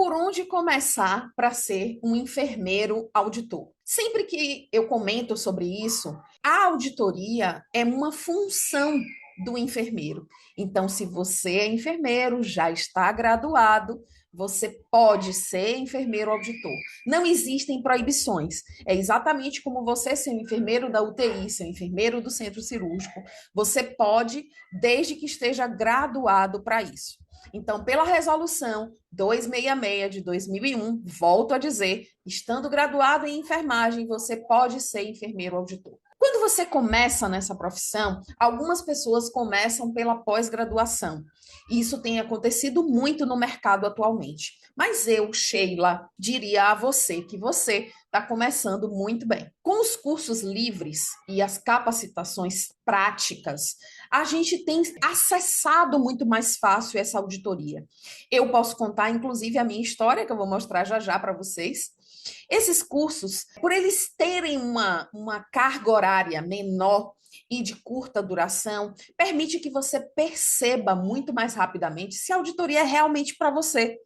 por onde começar para ser um enfermeiro auditor? Sempre que eu comento sobre isso, a auditoria é uma função do enfermeiro. Então, se você é enfermeiro, já está graduado, você pode ser enfermeiro auditor. Não existem proibições. É exatamente como você ser um enfermeiro da UTI, ser um enfermeiro do centro cirúrgico. Você pode, desde que esteja graduado para isso. Então, pela resolução 266 de 2001, volto a dizer, estando graduado em enfermagem, você pode ser enfermeiro auditor. Quando você começa nessa profissão, algumas pessoas começam pela pós-graduação. Isso tem acontecido muito no mercado atualmente. Mas eu, Sheila, diria a você que você está começando muito bem. Com os cursos livres e as capacitações práticas, a gente tem acessado muito mais fácil essa auditoria. Eu posso contar, inclusive, a minha história, que eu vou mostrar já já para vocês. Esses cursos, por eles terem uma carga horária menor e de curta duração, permite que você perceba muito mais rapidamente se a auditoria é realmente para você.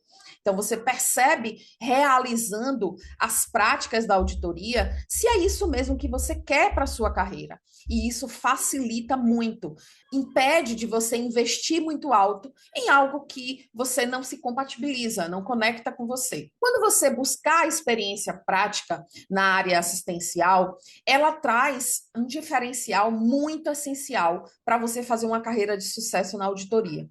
Então, você percebe, realizando as práticas da auditoria, se é isso mesmo que você quer para a sua carreira. E isso facilita muito, impede de você investir muito alto em algo que você não se compatibiliza, não conecta com você. Quando você buscar a experiência prática na área assistencial, ela traz um diferencial muito essencial para você fazer uma carreira de sucesso na auditoria.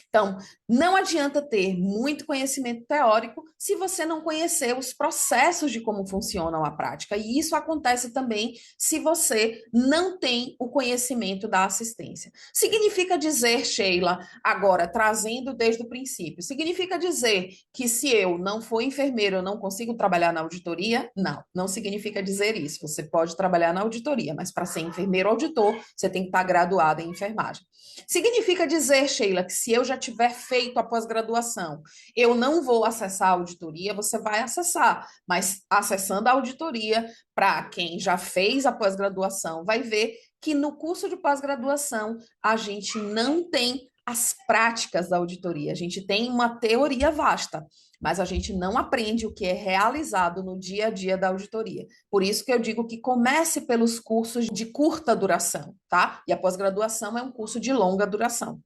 Então, não adianta ter muito conhecimento teórico se você não conhecer os processos de como funcionam a prática. E isso acontece também se você não tem o conhecimento da assistência. Significa dizer, Sheila, agora trazendo desde o princípio, significa dizer que se eu não for enfermeiro, eu não consigo trabalhar na auditoria? Não, não significa dizer isso. Você pode trabalhar na auditoria, mas para ser enfermeiro auditor, você tem que estar graduado em enfermagem. Significa dizer, Sheila, que se eu já tiver feito a pós-graduação, eu não vou acessar a auditoria, você vai acessar, mas acessando a auditoria, para quem já fez a pós-graduação, vai ver que no curso de pós-graduação a gente não tem as práticas da auditoria, a gente tem uma teoria vasta, mas a gente não aprende o que é realizado no dia a dia da auditoria. Por isso que eu digo que comece pelos cursos de curta duração, tá? E a pós-graduação é um curso de longa duração.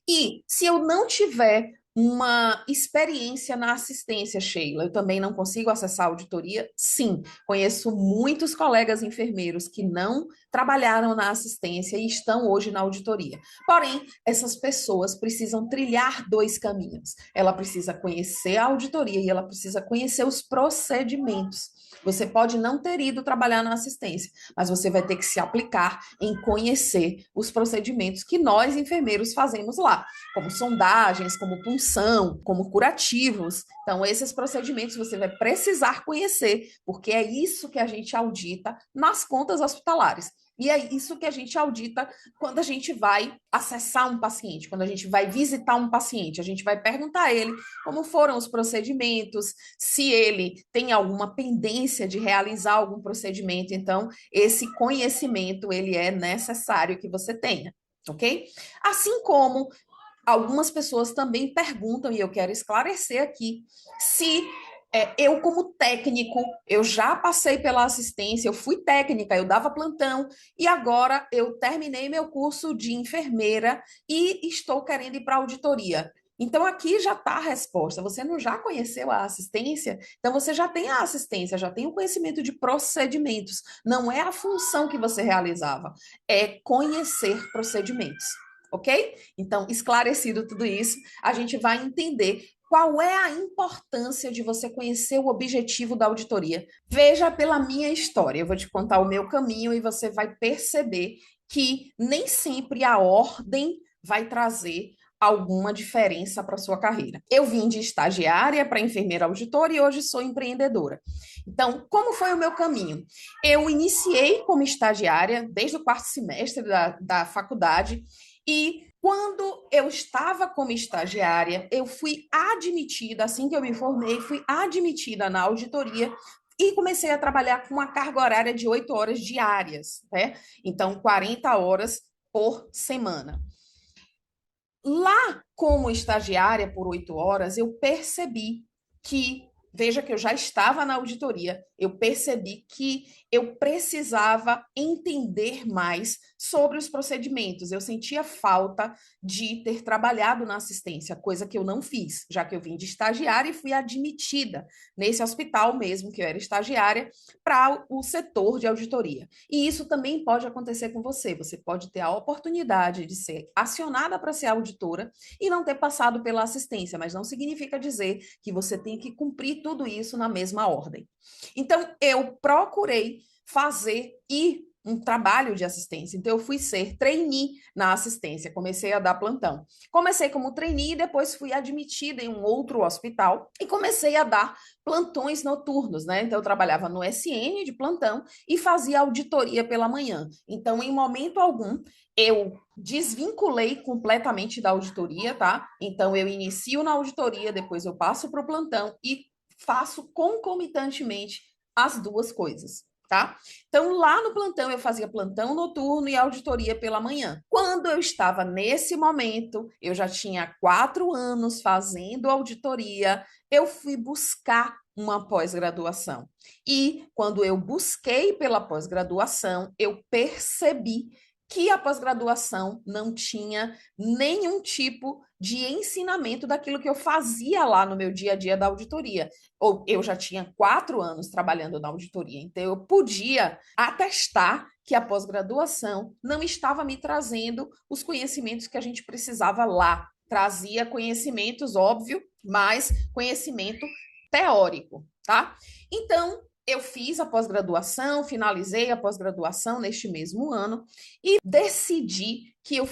E se eu não tiver uma experiência na assistência, Sheila, eu também não consigo acessar a auditoria? Sim, conheço muitos colegas enfermeiros que não trabalharam na assistência e estão hoje na auditoria. Porém, essas pessoas precisam trilhar dois caminhos. Ela precisa conhecer a auditoria e ela precisa conhecer os procedimentos. Você pode não ter ido trabalhar na assistência, mas você vai ter que se aplicar em conhecer os procedimentos que nós, enfermeiros, fazemos lá, como sondagens, como punção, como curativos. Então, esses procedimentos você vai precisar conhecer, porque é isso que a gente audita nas contas hospitalares. E é isso que a gente audita quando a gente vai acessar um paciente, quando a gente vai visitar um paciente. A gente vai perguntar a ele como foram os procedimentos, se ele tem alguma pendência de realizar algum procedimento. Então, esse conhecimento, ele é necessário que você tenha, ok? Assim como algumas pessoas também perguntam, e eu quero esclarecer aqui, se eu, como técnico, eu já passei pela assistência, eu fui técnica, eu dava plantão, e agora eu terminei meu curso de enfermeira e estou querendo ir para a auditoria. Então, aqui já está a resposta. Você não já conheceu a assistência? Então, você já tem a assistência, já tem o conhecimento de procedimentos. Não é a função que você realizava, é conhecer procedimentos, ok? Então, esclarecido tudo isso, a gente vai entender qual é a importância de você conhecer o objetivo da auditoria. Veja pela minha história, eu vou te contar o meu caminho e você vai perceber que nem sempre a ordem vai trazer alguma diferença para sua carreira. Eu vim de estagiária para enfermeira auditora e hoje sou empreendedora. Então, como foi o meu caminho? Eu iniciei como estagiária desde o quarto semestre da faculdade e quando eu estava como estagiária, eu fui admitida, assim que eu me formei, fui admitida na auditoria e comecei a trabalhar com uma carga horária de 8 horas diárias, né? Então, 40 horas por semana. Lá, como estagiária por 8 horas, eu percebi que, veja que eu já estava na auditoria, eu percebi que eu precisava entender mais sobre os procedimentos. Eu sentia falta de ter trabalhado na assistência, coisa que eu não fiz, já que eu vim de estagiária e fui admitida nesse hospital mesmo que eu era estagiária para o setor de auditoria. E isso também pode acontecer com você. Você pode ter a oportunidade de ser acionada para ser auditora e não ter passado pela assistência, mas não significa dizer que você tem que cumprir tudo isso na mesma ordem. Então, eu procurei fazer um trabalho de assistência. Então, eu fui ser trainee na assistência, comecei a dar plantão. Comecei como trainee e depois fui admitida em um outro hospital e comecei a dar plantões noturnos, né? Então, eu trabalhava no SN de plantão e fazia auditoria pela manhã. Então, em momento algum, eu desvinculei completamente da auditoria, tá? Então, eu inicio na auditoria, depois eu passo para o plantão e faço concomitantemente as duas coisas, tá? Então, lá no plantão, eu fazia plantão noturno e auditoria pela manhã. Quando eu estava nesse momento, eu já tinha 4 anos fazendo auditoria, eu fui buscar uma pós-graduação. E quando eu busquei pela pós-graduação, eu percebi que a pós-graduação não tinha nenhum tipo de ensinamento daquilo que eu fazia lá no meu dia a dia da auditoria. Ou eu já tinha 4 anos trabalhando na auditoria, então eu podia atestar que a pós-graduação não estava me trazendo os conhecimentos que a gente precisava lá. Trazia conhecimentos, óbvio, mas conhecimento teórico, tá? Então, eu fiz a pós-graduação, finalizei a pós-graduação neste mesmo ano e decidi que eu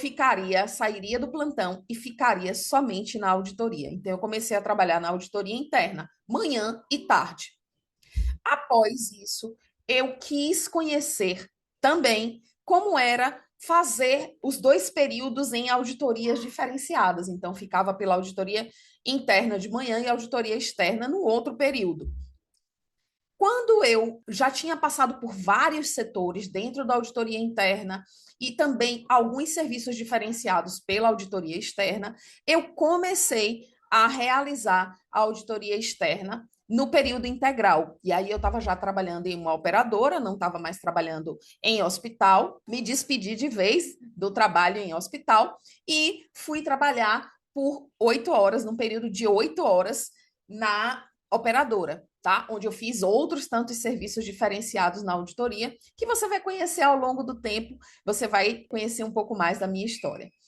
sairia do plantão e ficaria somente na auditoria. Então, eu comecei a trabalhar na auditoria interna, manhã e tarde. Após isso, eu quis conhecer também como era fazer os dois períodos em auditorias diferenciadas. Então, ficava pela auditoria interna de manhã e auditoria externa no outro período. Quando eu já tinha passado por vários setores dentro da auditoria interna e também alguns serviços diferenciados pela auditoria externa, eu comecei a realizar a auditoria externa no período integral. E aí eu estava já trabalhando em uma operadora, não estava mais trabalhando em hospital, me despedi de vez do trabalho em hospital e fui trabalhar por 8 horas, num período de 8 horas na operadora, tá? Onde eu fiz outros tantos serviços diferenciados na auditoria, que você vai conhecer ao longo do tempo, você vai conhecer um pouco mais da minha história.